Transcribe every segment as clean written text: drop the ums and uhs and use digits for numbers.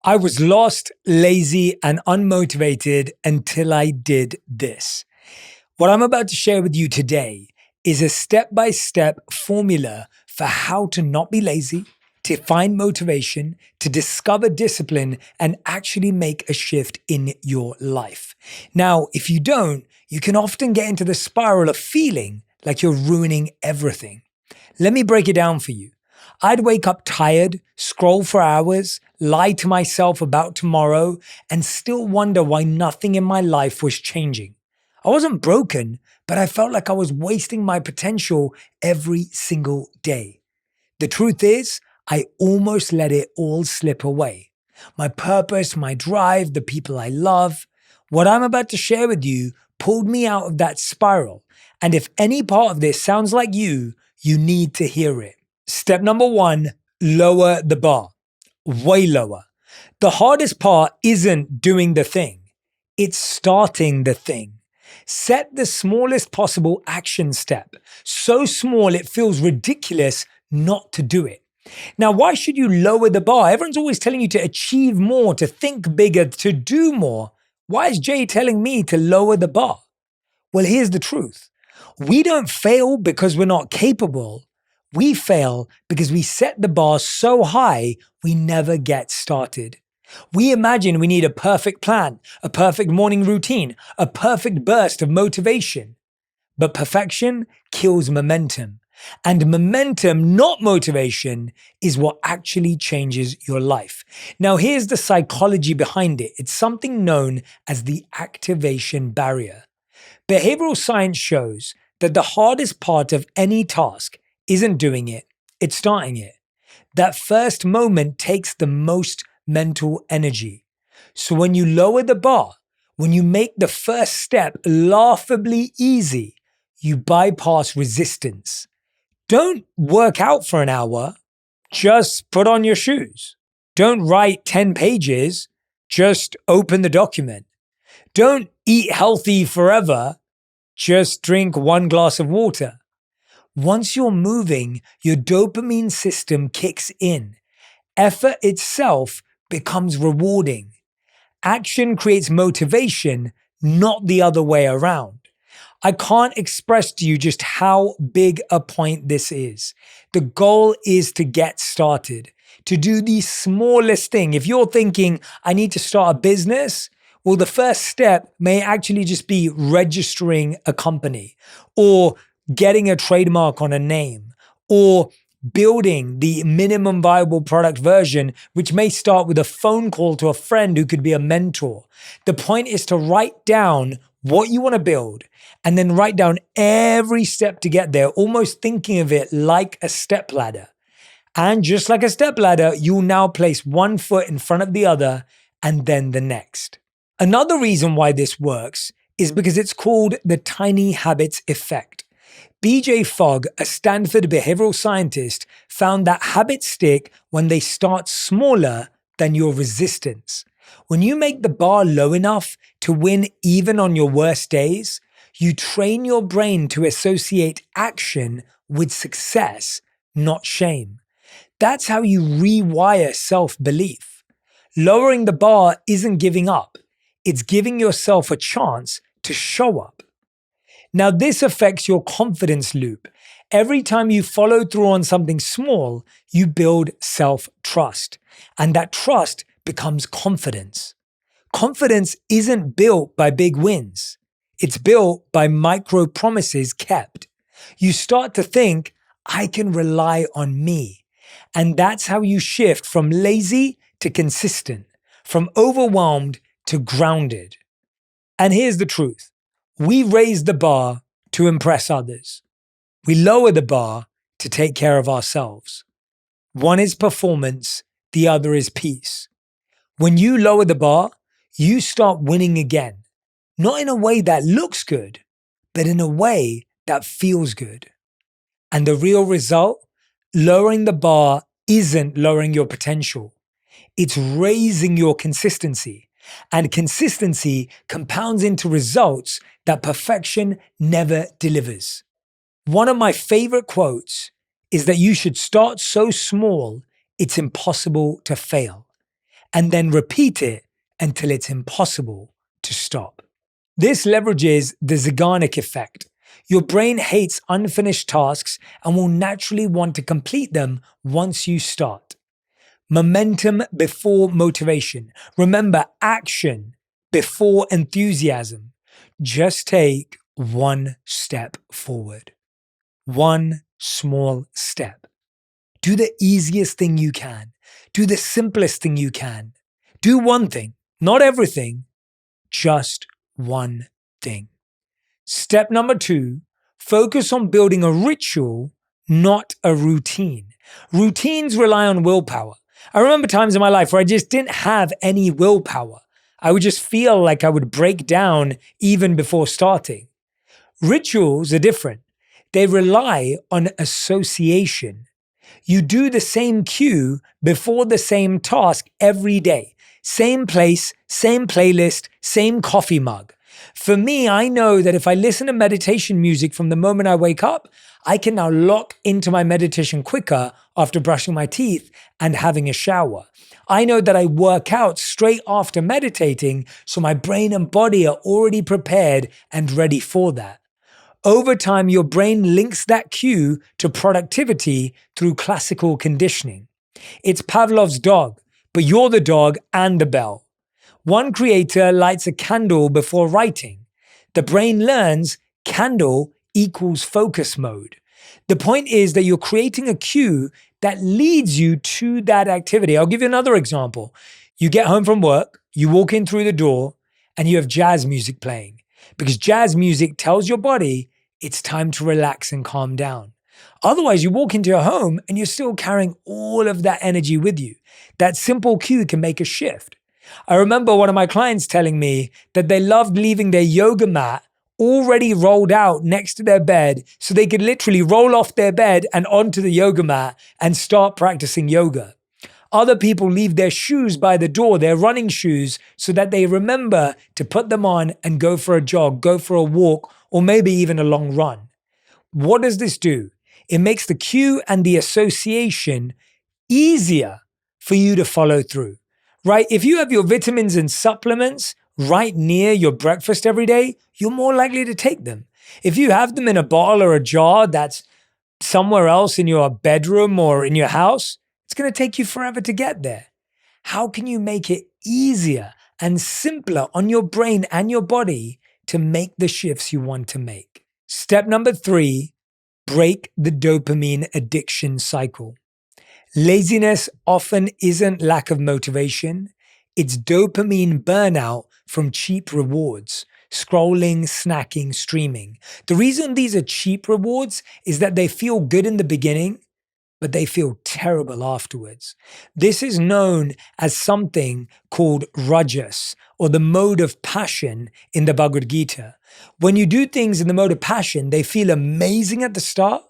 I was lost, lazy, and unmotivated until I did this. What I'm about to share with you today is a step-by-step formula for how to not be lazy, to find motivation, to discover discipline, and actually make a shift in your life. Now, if you don't, you can often get into the spiral of feeling like you're ruining everything. Let me break it down for you. I'd wake up tired, scroll for hours, lie to myself about tomorrow, and still wonder why nothing in my life was changing. I wasn't broken, but I felt like I was wasting my potential every single day. The truth is, I almost let it all slip away. My purpose, my drive, the people I love. What I'm about to share with you pulled me out of that spiral. And if any part of this sounds like you need to hear it. Step number 1, lower the bar. Way lower. The hardest part isn't doing the thing. It's starting the thing. Set the smallest possible action step. So small it feels ridiculous not to do it. Now, why should you lower the bar? Everyone's always telling you to achieve more, to think bigger, to do more. Why is Jay telling me to lower the bar? Well, here's the truth. We don't fail because we're not capable. We fail because we set the bar so high, we never get started. We imagine we need a perfect plan, a perfect morning routine, a perfect burst of motivation. But perfection kills momentum. And momentum, not motivation, is what actually changes your life. Now, here's the psychology behind it. It's something known as the activation barrier. Behavioral science shows that the hardest part of any task isn't doing it, it's starting it. That first moment takes the most mental energy. So when you lower the bar, when you make the first step laughably easy, you bypass resistance. Don't work out for an hour, just put on your shoes. Don't write 10 pages, just open the document. Don't eat healthy forever, just drink 1 glass of water. Once you're moving, your dopamine system kicks in. Effort itself becomes rewarding. Action creates motivation, not the other way around. I can't express to you just how big a point this is. The goal is to get started, to do the smallest thing. If you're thinking, I need to start a business, well, the first step may actually just be registering a company or getting a trademark on a name or building the minimum viable product version, which may start with a phone call to a friend who could be a mentor. The point is to write down what you want to build and then write down every step to get there, almost thinking of it like a step ladder. And just like a step ladder, you'll now place one foot in front of the other and then the next. Another reason why this works is because it's called the tiny habits effect. BJ Fogg, a Stanford behavioral scientist, found that habits stick when they start smaller than your resistance. When you make the bar low enough to win even on your worst days, you train your brain to associate action with success, not shame. That's how you rewire self-belief. Lowering the bar isn't giving up. It's giving yourself a chance to show up. Now, this affects your confidence loop. Every time you follow through on something small, you build self-trust. And that trust becomes confidence. Confidence isn't built by big wins. It's built by micro promises kept. You start to think, I can rely on me. And that's how you shift from lazy to consistent, from overwhelmed to grounded. And here's the truth. We raise the bar to impress others. We lower the bar to take care of ourselves. One is performance, the other is peace. When you lower the bar, you start winning again. Not in a way that looks good, but in a way that feels good. And the real result? Lowering the bar isn't lowering your potential. It's raising your consistency. And consistency compounds into results that perfection never delivers. One of my favorite quotes is that you should start so small, it's impossible to fail. and then repeat it until it's impossible to stop. This leverages the Zeigarnik effect. Your brain hates unfinished tasks and will naturally want to complete them once you start. Momentum before motivation. Remember, action before enthusiasm. Just take one step forward. One small step. Do the easiest thing you can. Do the simplest thing you can. Do one thing, not everything, just one thing. Step number 2, focus on building a ritual, not a routine. Routines rely on willpower. I remember times in my life where I just didn't have any willpower. I would just feel like I would break down even before starting. Rituals are different. They rely on association. You do the same cue before the same task every day. Same place, same playlist, same coffee mug. For me, I know that if I listen to meditation music from the moment I wake up, I can now lock into my meditation quicker after brushing my teeth and having a shower. I know that I work out straight after meditating, so my brain and body are already prepared and ready for that. Over time, your brain links that cue to productivity through classical conditioning. It's Pavlov's dog, but you're the dog and the bell. One creator lights a candle before writing. The brain learns candle equals focus mode. The point is that you're creating a cue that leads you to that activity. I'll give you another example. You get home from work, you walk in through the door, and you have jazz music playing, because jazz music tells your body it's time to relax and calm down. Otherwise, you walk into your home and you're still carrying all of that energy with you. That simple cue can make a shift. I remember one of my clients telling me that they loved leaving their yoga mat already rolled out next to their bed so they could literally roll off their bed and onto the yoga mat and start practicing yoga. Other people leave their shoes by the door, their running shoes, so that they remember to put them on and go for a jog, go for a walk, or maybe even a long run. What does this do? It makes the cue and the association easier for you to follow through, right? If you have your vitamins and supplements right near your breakfast every day, you're more likely to take them. If you have them in a bottle or a jar that's somewhere else in your bedroom or in your house, it's going to take you forever to get there. How can you make it easier and simpler on your brain and your body to make the shifts you want to make? Step number 3, break the dopamine addiction cycle. Laziness often isn't lack of motivation. It's dopamine burnout from cheap rewards, scrolling, snacking, streaming. The reason these are cheap rewards is that they feel good in the beginning, but they feel terrible afterwards. This is known as something called rajas, or the mode of passion in the Bhagavad Gita. When you do things in the mode of passion, they feel amazing at the start,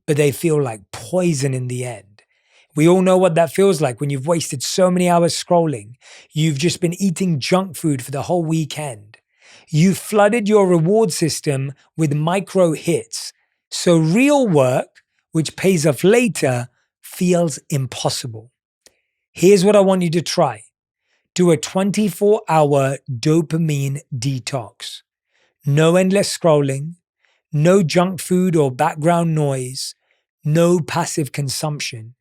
but they feel like poison in the end. We all know what that feels like when you've wasted so many hours scrolling. You've just been eating junk food for the whole weekend. You've flooded your reward system with micro hits. So real work, which pays off later, feels impossible. Here's what I want you to try. Do a 24-hour dopamine detox. No endless scrolling, no junk food or background noise, no passive consumption.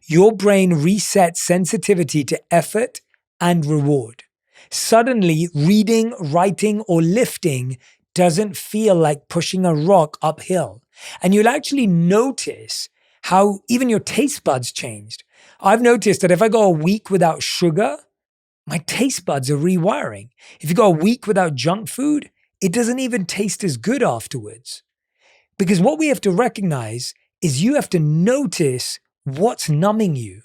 Your brain resets sensitivity to effort and reward. Suddenly, reading, writing, or lifting doesn't feel like pushing a rock uphill. And you'll actually notice how even your taste buds changed. I've noticed that if I go a week without sugar, my taste buds are rewiring. If you go a week without junk food, it doesn't even taste as good afterwards. Because what we have to recognize is you have to notice what's numbing you.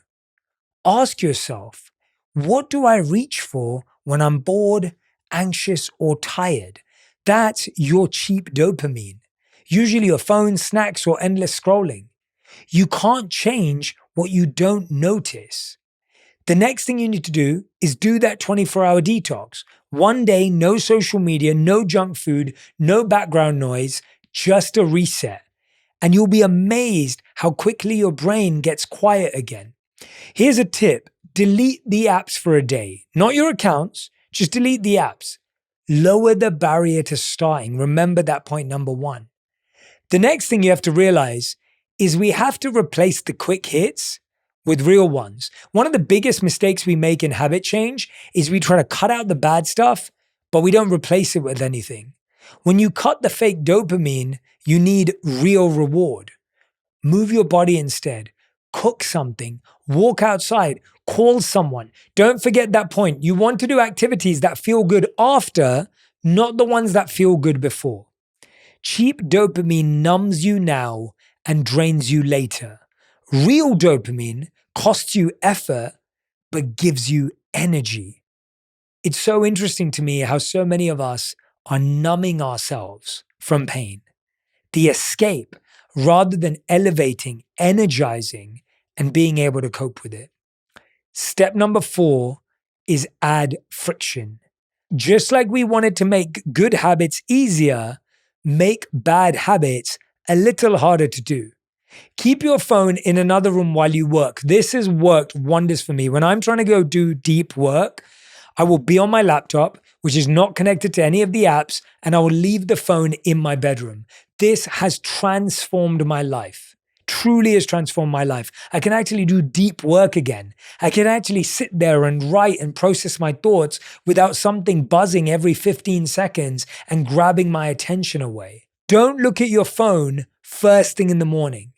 Ask yourself, what do I reach for when I'm bored, anxious, or tired? That's your cheap dopamine. Usually your phone, snacks, or endless scrolling. You can't change what you don't notice. The next thing you need to do is do that 24-hour detox. One day, no social media, no junk food, no background noise, just a reset. And you'll be amazed how quickly your brain gets quiet again. Here's a tip. delete the apps for a day. Not your accounts, just delete the apps. Lower the barrier to starting. Remember that point number one. The next thing you have to realize is we have to replace the quick hits with real ones. One of the biggest mistakes we make in habit change is we try to cut out the bad stuff, but we don't replace it with anything. When you cut the fake dopamine, you need real reward. Move your body instead. Cook something. Walk outside. Call someone. Don't forget that point. You want to do activities that feel good after, not the ones that feel good before. Cheap dopamine numbs you now and drains you later. Real dopamine costs you effort, but gives you energy. It's so interesting to me how so many of us are numbing ourselves from pain. The escape, rather than elevating, energizing, and being able to cope with it. Step number 4 is add friction. Just like we wanted to make good habits easier, make bad habits a little harder to do. Keep your phone in another room while you work. This has worked wonders for me. When I'm trying to go do deep work, I will be on my laptop, which is not connected to any of the apps, and I will leave the phone in my bedroom. This has transformed my life. Truly has transformed my life. I can actually do deep work again. I can actually sit there and write and process my thoughts without something buzzing every 15 seconds and grabbing my attention away. Don't look at your phone first thing in the morning.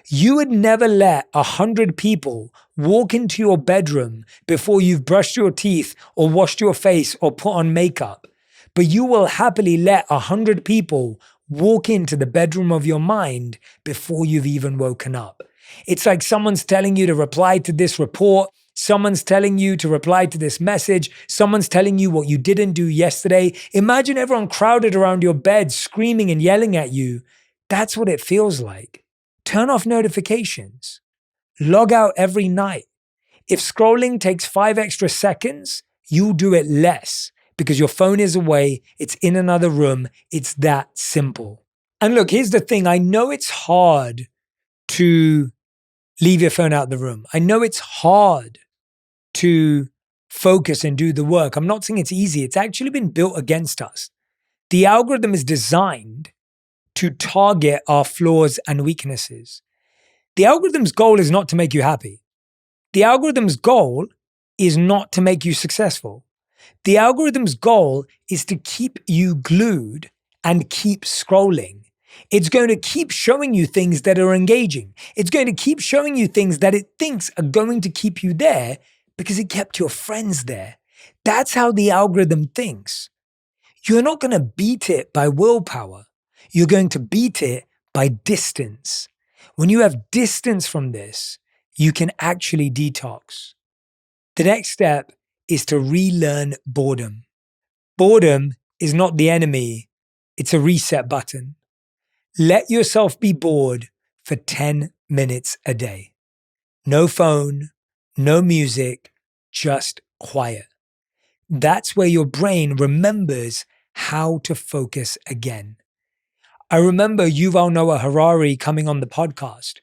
You would never let 100 people walk into your bedroom before you've brushed your teeth or washed your face or put on makeup. But you will happily let 100 people walk into the bedroom of your mind before you've even woken up. It's like someone's telling you to reply to this report. Someone's telling you to reply to this message. Someone's telling you what you didn't do yesterday. Imagine everyone crowded around your bed, screaming and yelling at you. That's what it feels like. Turn off notifications. Log out every night. If scrolling takes 5 extra seconds, you'll do it less because your phone is away, it's in another room, it's that simple. And look, here's the thing. I know it's hard to leave your phone out of the room. I know it's hard to focus and do the work. I'm not saying it's easy. It's actually been built against us. The algorithm is designed to target our flaws and weaknesses. The algorithm's goal is not to make you happy. The algorithm's goal is not to make you successful. The algorithm's goal is to keep you glued and keep scrolling. It's going to keep showing you things that are engaging. It's going to keep showing you things that it thinks are going to keep you there because it kept your friends there. That's how the algorithm thinks. You're not going to beat it by willpower. You're going to beat it by distance. When you have distance from this, you can actually detox. The next step is to relearn boredom. Boredom is not the enemy, it's a reset button. Let yourself be bored for 10 minutes a day. No phone, no music, just quiet. That's where your brain remembers how to focus again. I remember Yuval Noah Harari coming on the podcast,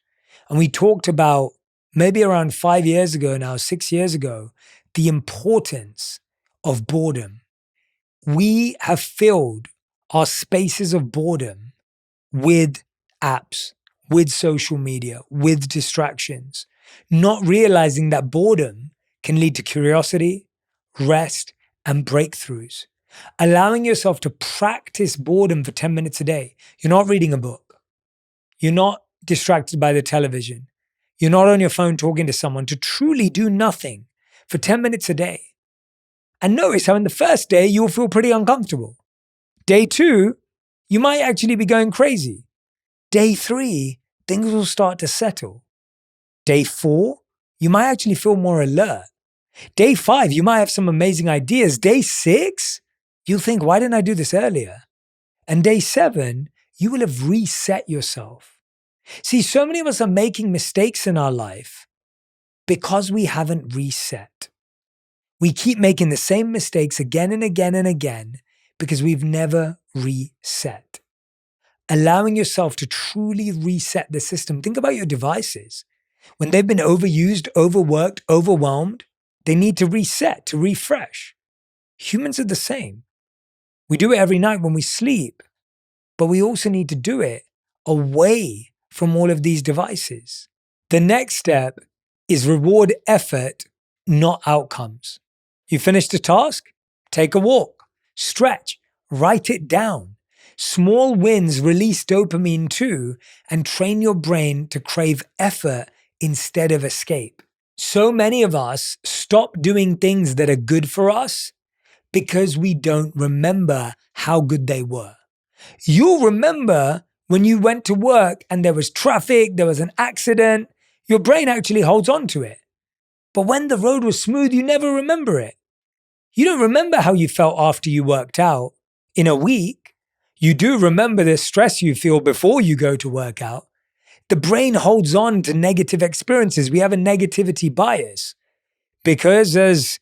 and we talked about maybe around 5 years ago now, 6 years ago, the importance of boredom. We have filled our spaces of boredom with apps, with social media, with distractions, not realizing that boredom can lead to curiosity, rest, and breakthroughs. Allowing yourself to practice boredom for 10 minutes a day. You're not reading a book. You're not distracted by the television. You're not on your phone talking to someone. To truly do nothing for 10 minutes a day. And notice how in the first day, you'll feel pretty uncomfortable. Day 2, you might actually be going crazy. Day 3, things will start to settle. Day 4, you might actually feel more alert. Day 5, you might have some amazing ideas. Day 6, you'll think, why didn't I do this earlier? And day 7, you will have reset yourself. See, so many of us are making mistakes in our life because we haven't reset. We keep making the same mistakes again and again and again because we've never reset. Allowing yourself to truly reset the system. Think about your devices. When they've been overused, overworked, overwhelmed, They need to reset, to refresh. Humans are the same. We do it every night when we sleep, but we also need to do it away from all of these devices. The next step is reward effort, not outcomes. You finished a task? Take a walk, stretch, write it down. Small wins release dopamine too and train your brain to crave effort instead of escape. So many of us stop doing things that are good for us because we don't remember how good they were. You'll remember when you went to work and there was traffic, there was an accident, your brain actually holds on to it. But when the road was smooth, you never remember it. You don't remember how you felt after you worked out in a week. You do remember the stress you feel before you go to work out. The brain holds on to negative experiences. We have a negativity bias because as,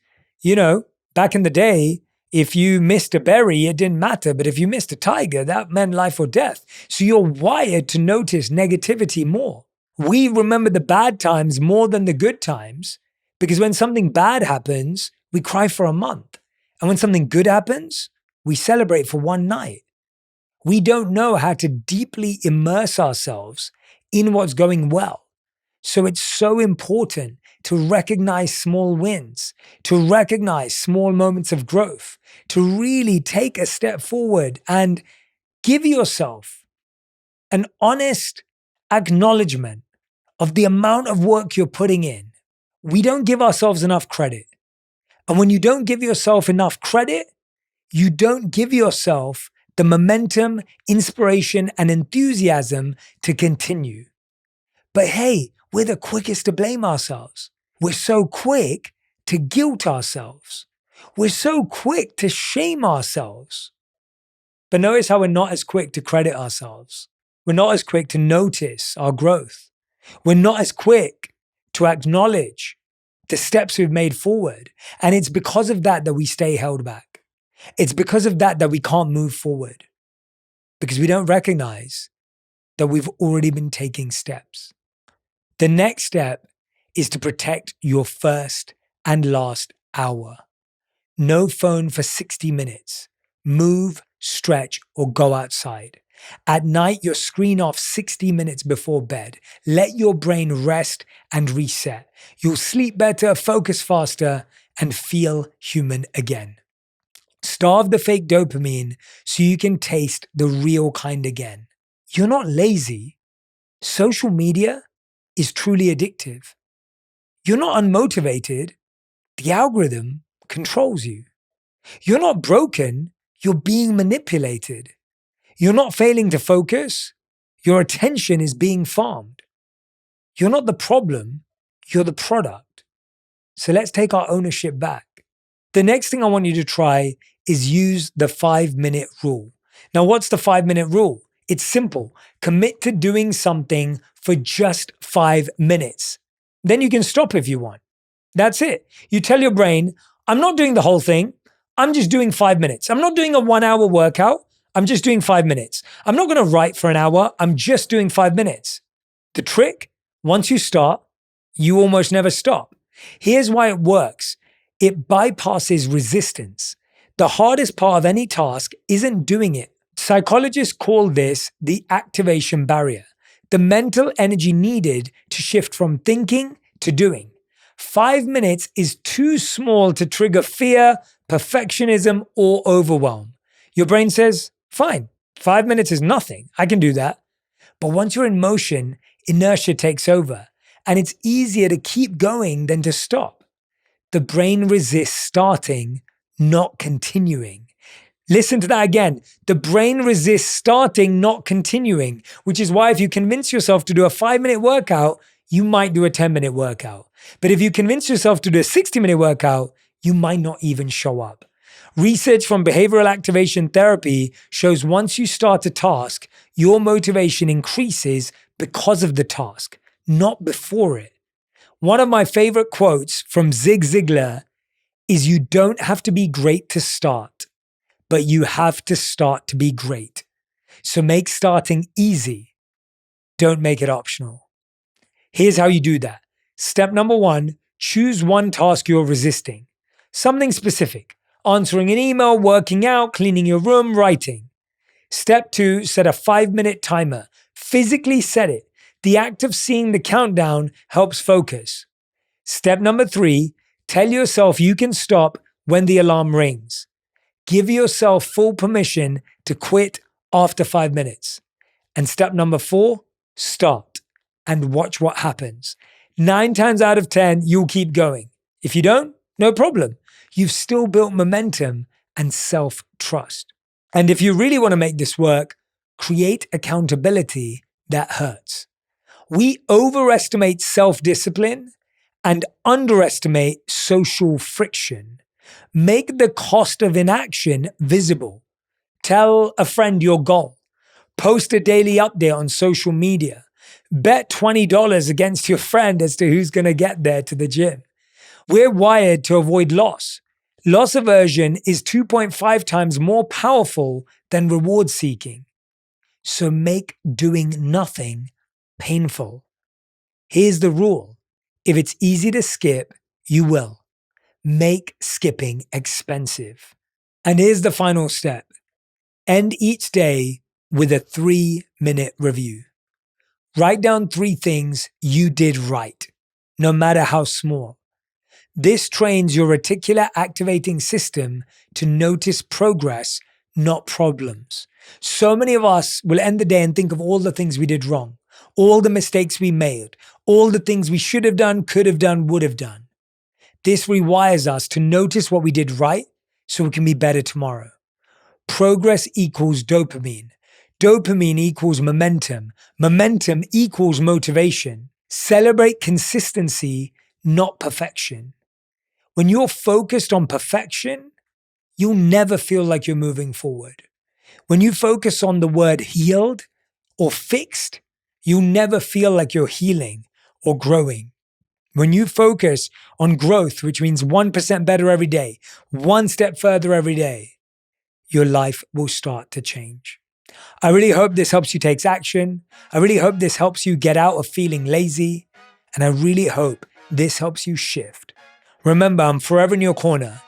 back in the day, if you missed a berry, it didn't matter. But if you missed a tiger, that meant life or death. So you're wired to notice negativity more. We remember the bad times more than the good times because when something bad happens, we cry for a month. And when something good happens, we celebrate for one night. We don't know how to deeply immerse ourselves in what's going well. So it's so important to recognize small wins, to recognize small moments of growth, to really take a step forward and give yourself an honest acknowledgement of the amount of work you're putting in. We don't give ourselves enough credit. And when you don't give yourself enough credit, you don't give yourself the momentum, inspiration, and enthusiasm to continue. But hey, we're the quickest to blame ourselves. We're so quick to guilt ourselves. We're so quick to shame ourselves. But notice how we're not as quick to credit ourselves. We're not as quick to notice our growth. We're not as quick to acknowledge the steps we've made forward. And it's because of that we stay held back. It's because of that we can't move forward. Because we don't recognize that we've already been taking steps. The next step is to protect your first and last hour. No phone for 60 minutes. Move, stretch, or go outside. At night, your screen off 60 minutes before bed. Let your brain rest and reset. You'll sleep better, focus faster, and feel human again. Starve the fake dopamine so you can taste the real kind again. You're not lazy. Social media is truly addictive. You're not unmotivated. The algorithm controls you. You're not broken. You're being manipulated. You're not failing to focus. Your attention is being farmed. You're not the problem. You're the product. So let's take our ownership back. The next thing I want you to try is use the 5-minute rule. Now, what's the 5-minute rule? It's simple. Commit to doing something for just 5 minutes. Then you can stop if you want. That's it. You tell your brain, I'm not doing the whole thing. I'm just doing 5 minutes. I'm not doing a 1-hour workout. I'm just doing 5 minutes. I'm not going to write for an hour. I'm just doing 5 minutes. The trick, once you start, you almost never stop. Here's why it works. It bypasses resistance. The hardest part of any task isn't doing it. Psychologists call this the activation barrier, the mental energy needed to shift from thinking to doing. 5 minutes is too small to trigger fear, perfectionism, or overwhelm. Your brain says, fine, 5 minutes is nothing. I can do that. But once you're in motion, inertia takes over, and it's easier to keep going than to stop. The brain resists starting, not continuing. Listen to that again. The brain resists starting, not continuing, which is why if you convince yourself to do a 5-minute workout, you might do a 10-minute workout. But if you convince yourself to do a 60-minute workout, you might not even show up. Research from behavioral activation therapy shows once you start a task, your motivation increases because of the task, not before it. One of my favorite quotes from Zig Ziglar is you don't have to be great to start, but you have to start to be great. So make starting easy. Don't make it optional. Here's how you do that. Step number 1, choose one task you're resisting. Something specific. Answering an email, working out, cleaning your room, writing. Step 2, set a 5-minute timer. Physically set it. The act of seeing the countdown helps focus. Step number 3, tell yourself you can stop when the alarm rings. Give yourself full permission to quit after 5 minutes. And step number 4, start and watch what happens. 9 times out of 10, you'll keep going. If you don't, no problem. You've still built momentum and self-trust. And if you really want to make this work, create accountability that hurts. We overestimate self-discipline and underestimate social friction. Make the cost of inaction visible. Tell a friend your goal. Post a daily update on social media. Bet $20 against your friend as to who's going to get there to the gym. We're wired to avoid loss. Loss aversion is 2.5 times more powerful than reward seeking. So make doing nothing painful. Here's the rule. If it's easy to skip, you will. Make skipping expensive. And here's the final step. End each day with a 3-minute review. Write down 3 things you did right, no matter how small. This trains your reticular activating system to notice progress, not problems. So many of us will end the day and think of all the things we did wrong, all the mistakes we made, all the things we should have done, could have done, would have done. This rewires us to notice what we did right so we can be better tomorrow. Progress equals dopamine. Dopamine equals momentum. Momentum equals motivation. Celebrate consistency, not perfection. When you're focused on perfection, you'll never feel like you're moving forward. When you focus on the word healed or fixed, you'll never feel like you're healing or growing. When you focus on growth, which means 1% better every day, 1 step further every day, your life will start to change. I really hope this helps you take action. I really hope this helps you get out of feeling lazy. And I really hope this helps you shift. Remember, I'm forever in your corner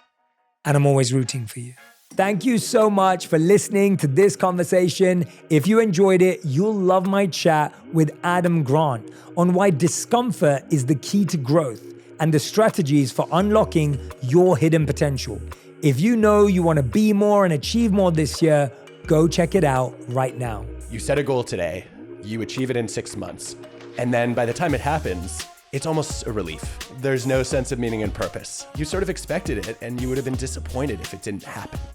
and I'm always rooting for you. Thank you so much for listening to this conversation. If you enjoyed it, you'll love my chat with Adam Grant on why discomfort is the key to growth and the strategies for unlocking your hidden potential. If you know you want to be more and achieve more this year, go check it out right now. You set a goal today, you achieve it in 6 months, and then by the time it happens, it's almost a relief. There's no sense of meaning and purpose. You sort of expected it, and you would have been disappointed if it didn't happen.